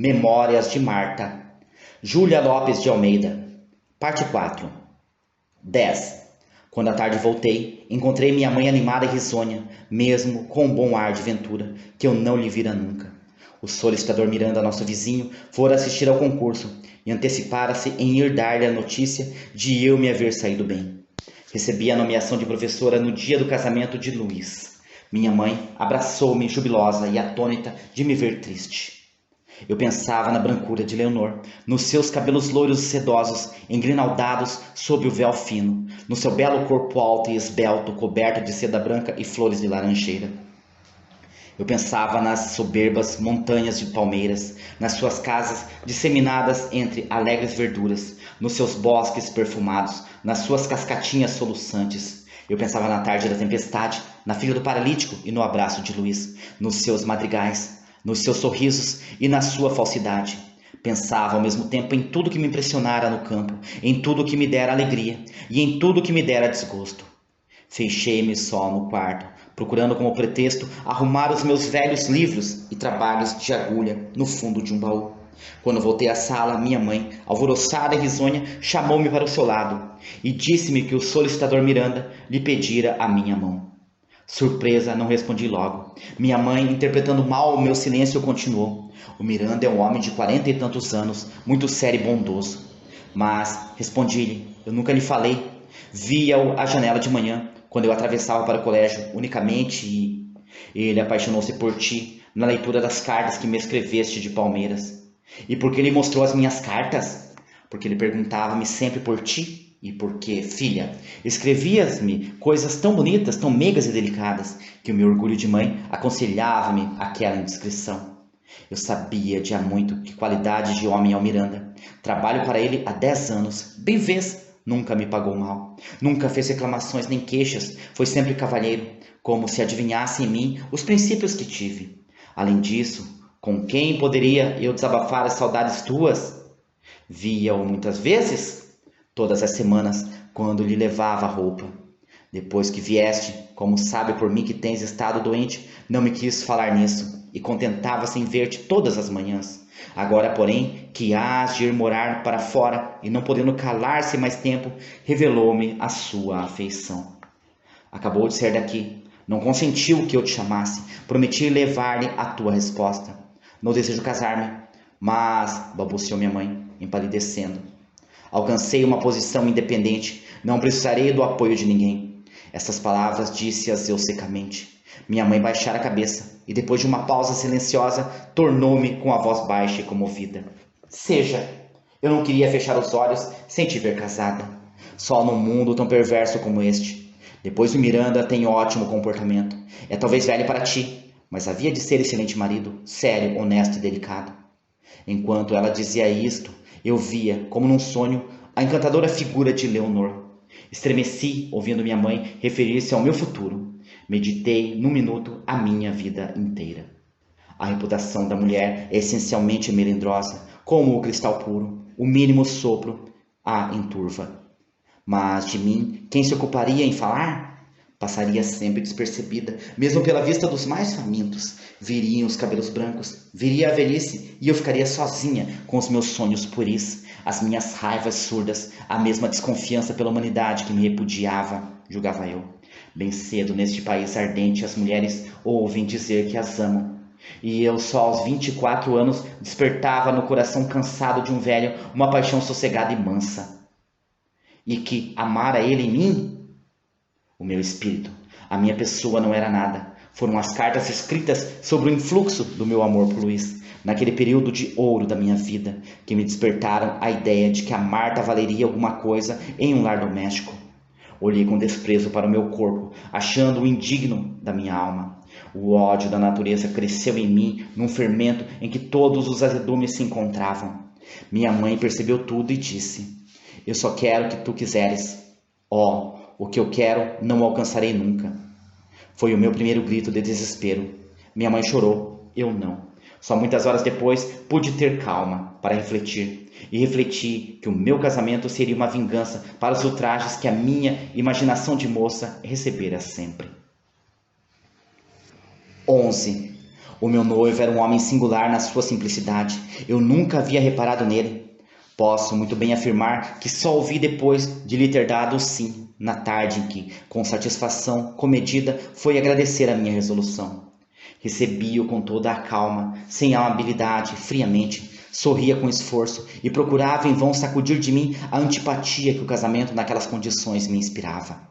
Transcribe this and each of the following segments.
Memórias de Marta. Júlia Lopes de Almeida. Parte 4. 10. Quando à tarde voltei, encontrei minha mãe animada e risonha, mesmo com um bom ar de ventura, que eu não lhe vira nunca. O solicitador Miranda, nosso vizinho, fora assistir ao concurso e antecipara-se em ir dar-lhe a notícia de eu me haver saído bem. Recebi a nomeação de professora no dia do casamento de Luiz. Minha mãe abraçou-me jubilosa e atônita de me ver triste. Eu pensava na brancura de Leonor, nos seus cabelos loiros e sedosos, engrinaldados sob o véu fino, no seu belo corpo alto e esbelto, coberto de seda branca e flores de laranjeira. Eu pensava nas soberbas montanhas de palmeiras, nas suas casas disseminadas entre alegres verduras, nos seus bosques perfumados, nas suas cascatinhas soluçantes. Eu pensava na tarde da tempestade, na filha do paralítico e no abraço de Luiz, nos seus madrigais, nos seus sorrisos e na sua falsidade. Pensava ao mesmo tempo em tudo que me impressionara no campo, em tudo que me dera alegria e em tudo que me dera desgosto. Fechei-me só no quarto, procurando como pretexto arrumar os meus velhos livros e trabalhos de agulha no fundo de um baú. Quando voltei à sala, minha mãe, alvoroçada e risonha, chamou-me para o seu lado e disse-me que o solicitador Miranda lhe pedira a minha mão. Surpresa, não respondi logo. Minha mãe, interpretando mal o meu silêncio, continuou. O Miranda é um homem de 40 e tantos anos, muito sério e bondoso. Mas, respondi-lhe, eu nunca lhe falei. Via-o à janela de manhã, quando eu atravessava para o colégio, unicamente, e ele apaixonou-se por ti, na leitura das cartas que me escreveste de Palmeiras. E por que ele mostrou as minhas cartas? Porque ele perguntava-me sempre por ti. E porque, filha, escrevias-me coisas tão bonitas, tão meigas e delicadas, que o meu orgulho de mãe aconselhava-me aquela indiscrição. Eu sabia de há muito que qualidade de homem é o Miranda. Trabalho para ele há 10 anos. Bem vês, nunca me pagou mal. Nunca fez reclamações nem queixas. Foi sempre cavalheiro, como se adivinhasse em mim os princípios que tive. Além disso, com quem poderia eu desabafar as saudades tuas? Via-o muitas vezes? Todas as semanas, quando lhe levava a roupa. Depois que vieste, como sabe por mim que tens estado doente, não me quis falar nisso, e contentava-se em ver-te todas as manhãs. Agora, porém, que hás de ir morar para fora, e não podendo calar-se mais tempo, revelou-me a sua afeição. Acabou de sair daqui, não consentiu que eu te chamasse, prometi levar-lhe a tua resposta. Não desejo casar-me, mas, balbuciou minha mãe, empalidecendo. Alcancei uma posição independente, não precisarei do apoio de ninguém. Essas palavras disse-as eu secamente. Minha mãe baixara a cabeça e, depois de uma pausa silenciosa, tornou-me com a voz baixa e comovida. Seja, eu não queria fechar os olhos sem te ver casada. Só num mundo tão perverso como este. Depois o Miranda tem ótimo comportamento. É talvez velho para ti, mas havia de ser excelente marido, sério, honesto e delicado. Enquanto ela dizia isto, eu via, como num sonho, a encantadora figura de Leonor. Estremeci, ouvindo minha mãe referir-se ao meu futuro. Meditei, num minuto, a minha vida inteira. A reputação da mulher é essencialmente melindrosa, como o cristal puro, o mínimo sopro a enturva. Mas de mim, quem se ocuparia em falar? Passaria sempre despercebida, mesmo pela vista dos mais famintos. Viriam os cabelos brancos, viria a velhice e eu ficaria sozinha com os meus sonhos puris, as minhas raivas surdas, a mesma desconfiança pela humanidade que me repudiava, julgava eu. Bem cedo, neste país ardente, as mulheres ouvem dizer que as amam. E eu só aos 24 anos despertava no coração cansado de um velho uma paixão sossegada e mansa. E que amara ele em mim? O meu espírito, a minha pessoa não era nada. Foram as cartas escritas sobre o influxo do meu amor por Luiz, naquele período de ouro da minha vida, que me despertaram a ideia de que a Marta valeria alguma coisa em um lar doméstico. Olhei com desprezo para o meu corpo, achando-o indigno da minha alma. O ódio da natureza cresceu em mim num fermento em que todos os azedumes se encontravam. Minha mãe percebeu tudo e disse: eu só quero o que tu quiseres. Oh, o que eu quero não alcançarei nunca. Foi o meu primeiro grito de desespero. Minha mãe chorou, eu não. Só muitas horas depois pude ter calma para refletir. E refleti que o meu casamento seria uma vingança para os ultrajes que a minha imaginação de moça recebera sempre. 11. O meu noivo era um homem singular na sua simplicidade. Eu nunca havia reparado nele. Posso muito bem afirmar que só ouvi depois de lhe ter dado o sim, na tarde em que, com satisfação comedida, foi agradecer a minha resolução. Recebi-o com toda a calma, sem amabilidade, friamente. Sorria com esforço e procurava em vão sacudir de mim a antipatia que o casamento naquelas condições me inspirava.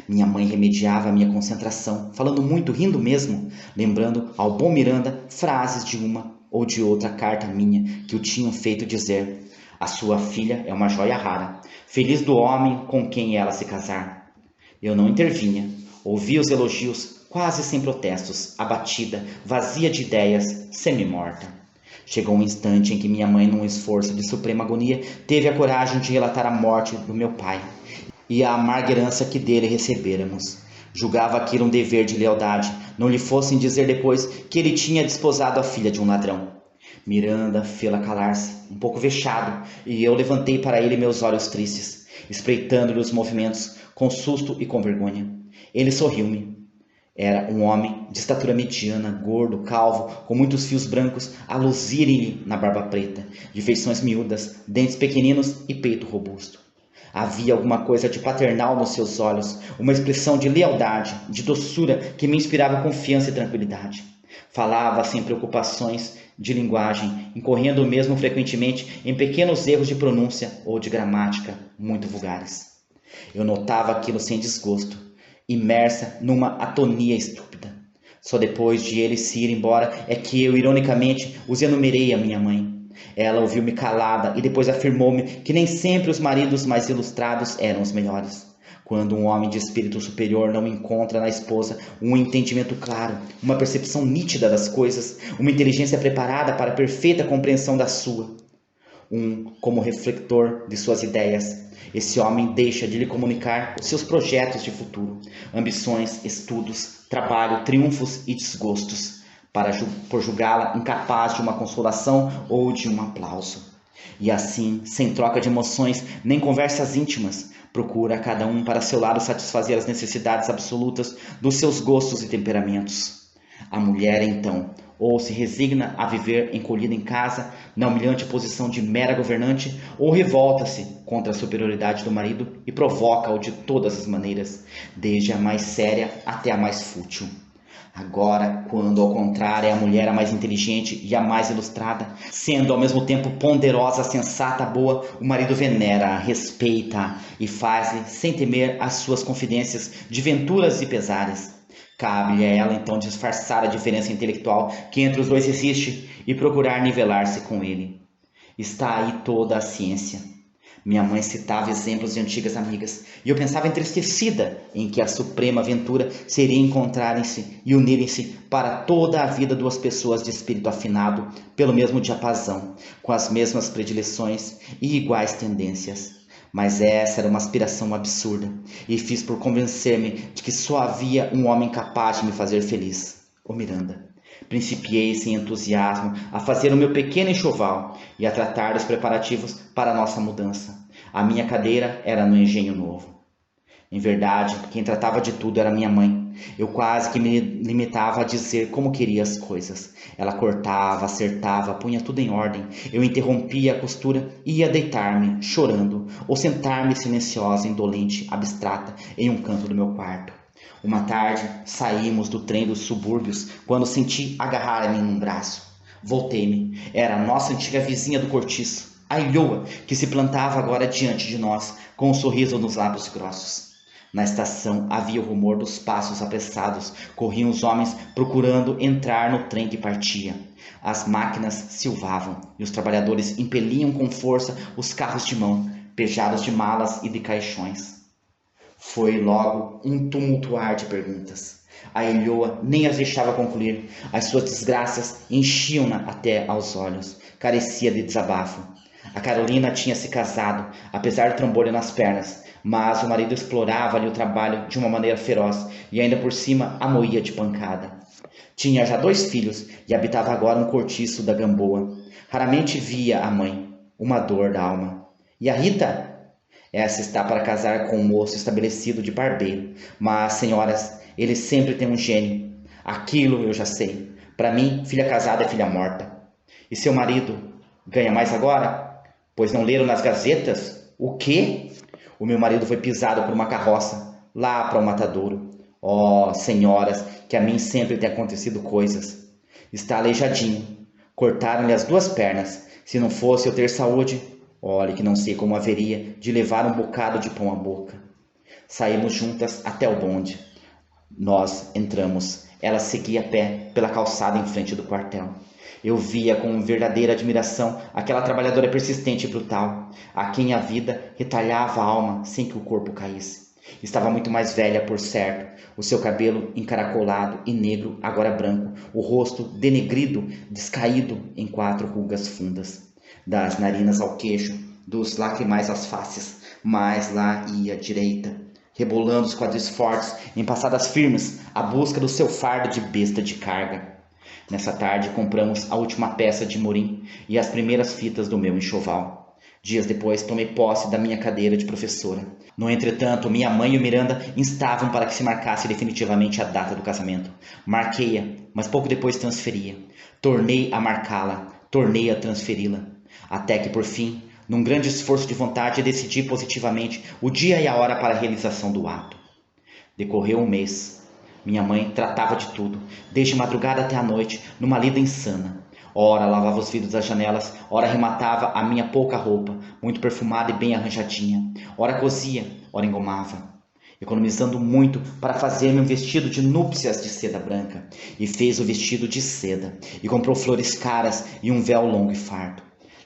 Minha mãe remediava a minha concentração, falando muito, rindo mesmo, lembrando ao bom Miranda frases de uma ou de outra carta minha que o tinham feito dizer: a sua filha é uma joia rara, feliz do homem com quem ela se casar. Eu não intervinha, ouvia os elogios, quase sem protestos, abatida, vazia de ideias, semi-morta. Chegou um instante em que minha mãe, num esforço de suprema agonia, teve a coragem de relatar a morte do meu pai e a amarga herança que dele recebêramos. Julgava aquilo um dever de lealdade, não lhe fossem dizer depois que ele tinha desposado a filha de um ladrão. Miranda fê-la calar-se, um pouco vexado, e eu levantei para ele meus olhos tristes, espreitando-lhe os movimentos, com susto e com vergonha. Ele sorriu-me. Era um homem de estatura mediana, gordo, calvo, com muitos fios brancos a luzirem-lhe na barba preta, de feições miúdas, dentes pequeninos e peito robusto. Havia alguma coisa de paternal nos seus olhos, uma expressão de lealdade, de doçura que me inspirava confiança e tranquilidade. Falava sem preocupações de linguagem, incorrendo mesmo frequentemente em pequenos erros de pronúncia ou de gramática muito vulgares. Eu notava aquilo sem desgosto, imersa numa atonia estúpida. Só depois de ele se ir embora é que eu, ironicamente, os enumerei à minha mãe. Ela ouviu-me calada e depois afirmou-me que nem sempre os maridos mais ilustrados eram os melhores. Quando um homem de espírito superior não encontra na esposa um entendimento claro, uma percepção nítida das coisas, uma inteligência preparada para a perfeita compreensão da sua, como refletor de suas ideias, esse homem deixa de lhe comunicar os seus projetos de futuro, ambições, estudos, trabalho, triunfos e desgostos, por julgá-la incapaz de uma consolação ou de um aplauso. E assim, sem troca de emoções nem conversas íntimas, procura cada um para seu lado satisfazer as necessidades absolutas dos seus gostos e temperamentos. A mulher, então, ou se resigna a viver encolhida em casa, na humilhante posição de mera governante, ou revolta-se contra a superioridade do marido e provoca-o de todas as maneiras, desde a mais séria até a mais fútil. Agora, quando ao contrário é a mulher a mais inteligente e a mais ilustrada, sendo ao mesmo tempo ponderosa, sensata, boa, o marido venera, respeita e faz-lhe, sem temer, as suas confidências de venturas e pesares. Cabe-lhe a ela então disfarçar a diferença intelectual que entre os dois existe e procurar nivelar-se com ele. Está aí toda a ciência. Minha mãe citava exemplos de antigas amigas, e eu pensava entristecida em que a suprema aventura seria encontrarem-se e unirem-se para toda a vida duas pessoas de espírito afinado, pelo mesmo diapasão, com as mesmas predileções e iguais tendências. Mas essa era uma aspiração absurda, e fiz por convencer-me de que só havia um homem capaz de me fazer feliz, o Miranda. Principiei sem entusiasmo a fazer o meu pequeno enxoval e a tratar dos preparativos para a nossa mudança. A minha cadeira era no engenho novo. Em verdade, quem tratava de tudo era minha mãe. Eu quase que me limitava a dizer como queria as coisas. Ela cortava, acertava, punha tudo em ordem. Eu interrompia a costura e ia deitar-me, chorando, ou sentar-me silenciosa, indolente, abstrata, em um canto do meu quarto. Uma tarde, saímos do trem dos subúrbios quando senti agarrar-me num braço. Voltei-me. Era a nossa antiga vizinha do cortiço, a Ilhoa, que se plantava agora diante de nós, com um sorriso nos lábios grossos. Na estação havia o rumor dos passos apressados. Corriam os homens procurando entrar no trem que partia. As máquinas silvavam e os trabalhadores impeliam com força os carros de mão, pejados de malas e de caixões. Foi logo um tumultuar de perguntas. A Ilhoa nem as deixava concluir. As suas desgraças enchiam-na até aos olhos. Carecia de desabafo. A Carolina tinha se casado, apesar do trambolho nas pernas, mas o marido explorava-lhe o trabalho de uma maneira feroz e ainda por cima a moía de pancada. Tinha já 2 filhos e habitava agora um cortiço da Gamboa. Raramente via a mãe, uma dor da alma. E a Rita? Essa está para casar com um moço estabelecido de barbeiro. Mas, senhoras, ele sempre tem um gênio. Aquilo eu já sei. Para mim, filha casada é filha morta. E seu marido ganha mais agora? Pois não leram nas gazetas? O quê? O meu marido foi pisado por uma carroça, lá para o matadouro. Oh, senhoras, que a mim sempre tem acontecido coisas. Está aleijadinho. Cortaram-lhe as 2 pernas. Se não fosse eu ter saúde, olhe que não sei como haveria de levar um bocado de pão à boca. Saímos juntas até o bonde. Nós entramos. Ela seguia a pé pela calçada em frente do quartel. Eu via com verdadeira admiração aquela trabalhadora persistente e brutal, a quem a vida retalhava a alma sem que o corpo caísse. Estava muito mais velha, por certo, o seu cabelo encaracolado e negro, agora branco, o rosto denegrido, descaído em 4 rugas fundas, das narinas ao queixo, dos lacrimais às faces, mas lá ia direita, rebolando os quadris fortes em passadas firmes, à busca do seu fardo de besta de carga. Nessa tarde compramos a última peça de morim e as primeiras fitas do meu enxoval. Dias depois tomei posse da minha cadeira de professora. No entretanto, minha mãe e o Miranda instavam para que se marcasse definitivamente a data do casamento. Marquei-a, mas pouco depois transferia. Tornei a marcá-la, tornei a transferi-la. Até que, por fim, num grande esforço de vontade, decidi positivamente o dia e a hora para a realização do ato. Decorreu um mês. Minha mãe tratava de tudo, desde madrugada até a noite, numa lida insana. Ora lavava os vidros das janelas, ora rematava a minha pouca roupa, muito perfumada e bem arranjadinha. Ora cosia, ora engomava, economizando muito para fazer-me um vestido de núpcias de seda branca. E fez o vestido de seda, e comprou flores caras e um véu longo e farto.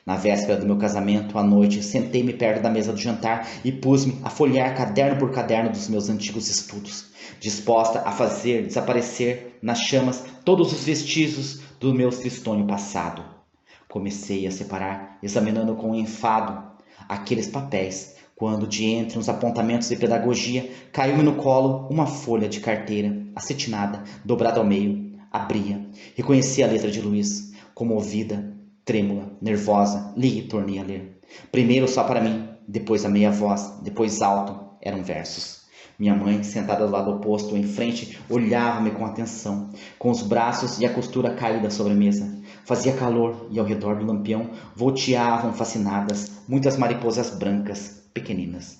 Na véspera do meu casamento, à noite, sentei-me perto da mesa do jantar e pus-me a folhear caderno por caderno dos meus antigos estudos, disposta a fazer desaparecer nas chamas todos os vestígios do meu tristonho passado. Comecei a separar, examinando com enfado aqueles papéis, quando, de entre uns apontamentos de pedagogia, caiu-me no colo uma folha de carteira, acetinada, dobrada ao meio. Abria, reconheci a letra de Luiz, comovida, trêmula, nervosa, li e tornei a ler. Primeiro só para mim, depois a meia voz, depois alto, eram versos. Minha mãe, sentada do lado oposto, em frente, olhava-me com atenção, com os braços e a costura caída sobre a mesa. Fazia calor e ao redor do lampião volteavam fascinadas muitas mariposas brancas, pequeninas.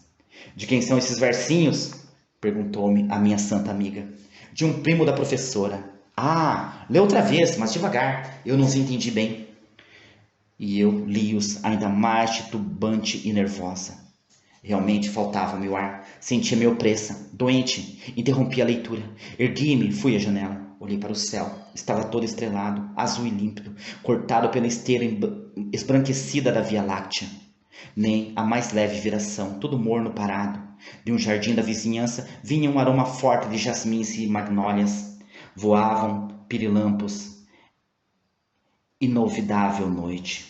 De quem são esses versinhos? Perguntou-me a minha santa amiga. De um primo da professora. Ah, lê outra vez, mas devagar, eu não os entendi bem. E eu li-os ainda mais titubante e nervosa. Realmente faltava-me o ar. Sentia-me opressa, doente. Interrompi a leitura. Ergui-me, fui à janela. Olhei para o céu. Estava todo estrelado, azul e límpido, cortado pela esteira esbranquecida da Via Láctea. Nem a mais leve viração, todo morno parado. De um jardim da vizinhança vinha um aroma forte de jasmins e magnólias. Voavam pirilampos. Inolvidável noite.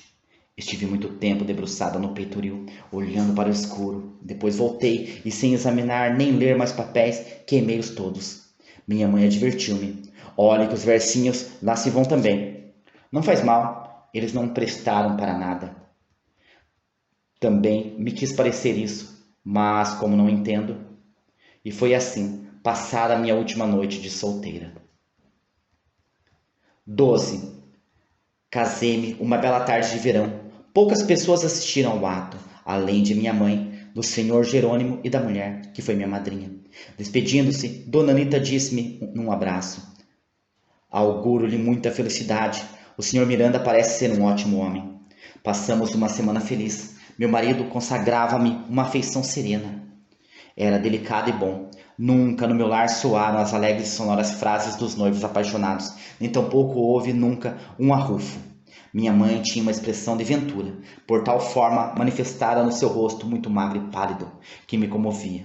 Estive muito tempo debruçada no peitoril, olhando para o escuro. Depois voltei e, sem examinar nem ler mais papéis, queimei-os todos. Minha mãe advertiu-me. Olhe que os versinhos lá se vão também. Não faz mal, eles não prestaram para nada. Também me quis parecer isso, mas como não entendo. E foi assim, passada a minha última noite de solteira. 12. Casei-me uma bela tarde de verão. Poucas pessoas assistiram ao ato, além de minha mãe, do senhor Jerônimo e da mulher, que foi minha madrinha. Despedindo-se, Dona Anita disse-me num abraço. Auguro-lhe muita felicidade. O senhor Miranda parece ser um ótimo homem. Passamos uma semana feliz. Meu marido consagrava-me uma afeição serena. Era delicado e bom. Nunca no meu lar soaram as alegres e sonoras frases dos noivos apaixonados, nem tampouco houve nunca um arrufo. Minha mãe tinha uma expressão de ventura, por tal forma manifestada no seu rosto muito magro e pálido, que me comovia.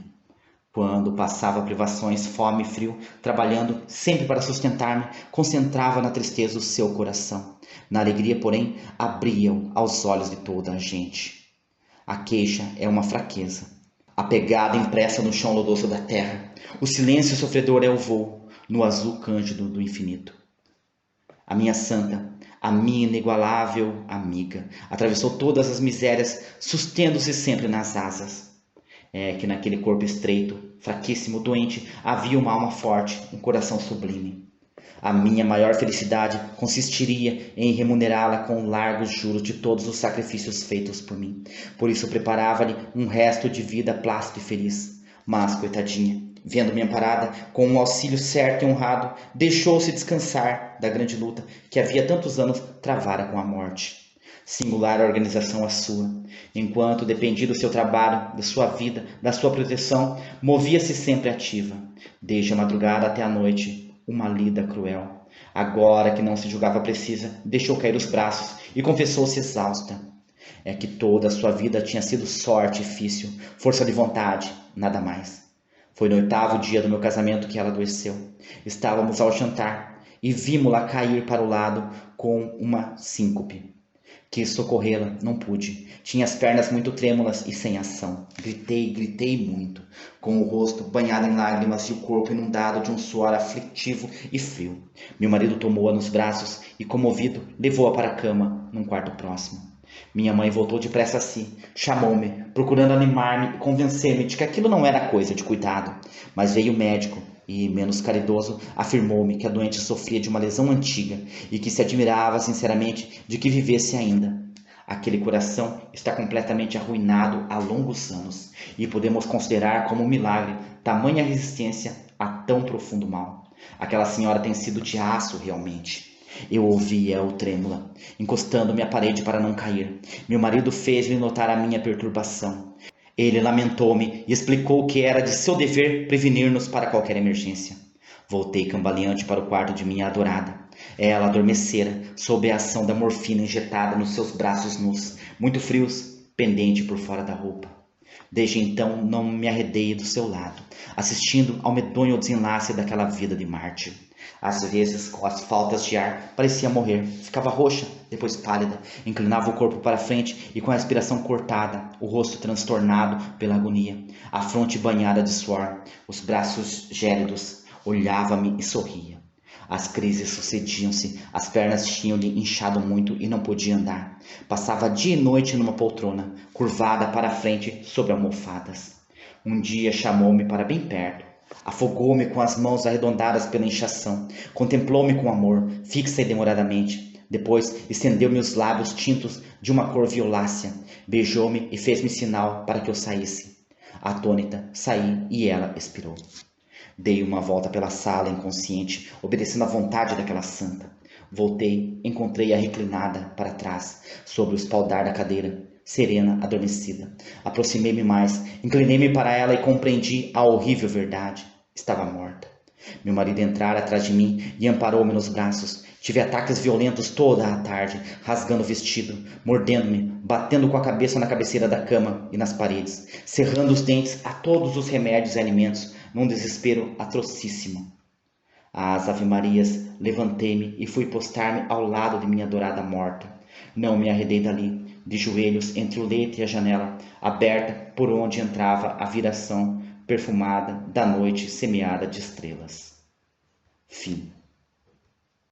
Quando passava privações, fome e frio, trabalhando sempre para sustentar-me, concentrava na tristeza o seu coração. Na alegria, porém, abria-o aos olhos de toda a gente. A queixa é uma fraqueza. A pegada impressa no chão lodoso da terra. O silêncio sofredor é o voo no azul cândido do infinito. A minha santa, a minha inigualável amiga, atravessou todas as misérias, sustendo-se sempre nas asas. É que naquele corpo estreito, fraquíssimo, doente, havia uma alma forte, um coração sublime. A minha maior felicidade consistiria em remunerá-la com largos juros de todos os sacrifícios feitos por mim. Por isso preparava-lhe um resto de vida plácido e feliz. Mas, coitadinha, vendo-me amparada com um auxílio certo e honrado, deixou-se descansar da grande luta que havia tantos anos travara com a morte. Singular organização a sua. Enquanto dependia do seu trabalho, da sua vida, da sua proteção, movia-se sempre ativa. Desde a madrugada até a noite, uma lida cruel. Agora que não se julgava precisa, deixou cair os braços e confessou-se exausta. É que toda a sua vida tinha sido sorte e vício, força de vontade, nada mais. Foi no 8º dia do meu casamento que ela adoeceu. Estávamos ao jantar e vimos-la cair para o lado com uma síncope. Quis socorrê-la, não pude. Tinha as pernas muito trêmulas e sem ação. Gritei muito, com o rosto banhado em lágrimas e o corpo inundado de um suor aflitivo e frio. Meu marido tomou-a nos braços e, comovido, levou-a para a cama, num quarto próximo. Minha mãe voltou depressa a si, chamou-me, procurando animar-me e convencer-me de que aquilo não era coisa de cuidado. Mas veio o médico e, menos caridoso, afirmou-me que a doente sofria de uma lesão antiga e que se admirava sinceramente de que vivesse ainda. Aquele coração está completamente arruinado há longos anos e podemos considerar como um milagre tamanha resistência a tão profundo mal. Aquela senhora tem sido de aço realmente. Eu ouvia-o trêmula, encostando-me à parede para não cair. Meu marido fez-me notar a minha perturbação. Ele lamentou-me e explicou que era de seu dever prevenir-nos para qualquer emergência. Voltei cambaleante para o quarto de minha adorada. Ela adormecera sob a ação da morfina injetada nos seus braços nus, muito frios, pendente por fora da roupa. Desde então não me arredei do seu lado, assistindo ao medonho desenlace daquela vida de mártir. Às vezes, com as faltas de ar, parecia morrer. Ficava roxa, depois pálida, inclinava o corpo para frente e com a respiração cortada, o rosto transtornado pela agonia, a fronte banhada de suor, os braços gélidos, olhava-me e sorria. As crises sucediam-se, as pernas tinham-lhe inchado muito e não podia andar. Passava dia e noite numa poltrona, curvada para a frente sobre almofadas. Um dia chamou-me para bem perto. Afogou-me com as mãos arredondadas pela inchação. Contemplou-me com amor, fixa e demoradamente. Depois estendeu-me os lábios tintos de uma cor violácea. Beijou-me e fez-me sinal para que eu saísse. Atônita, saí e ela expirou. Dei uma volta pela sala inconsciente, obedecendo à vontade daquela santa. Voltei, encontrei-a reclinada para trás, sobre o espaldar da cadeira, serena, adormecida. Aproximei-me mais, inclinei-me para ela e compreendi a horrível verdade. Estava morta. Meu marido entrara atrás de mim e amparou-me nos braços. Tive ataques violentos toda a tarde, rasgando o vestido, mordendo-me, batendo com a cabeça na cabeceira da cama e nas paredes, cerrando os dentes a todos os remédios e alimentos, num desespero atrocíssimo. Às ave-marias, levantei-me e fui postar-me ao lado de minha adorada morta. Não me arredei dali, de joelhos entre o leito e a janela, aberta por onde entrava a viração perfumada da noite semeada de estrelas. Fim.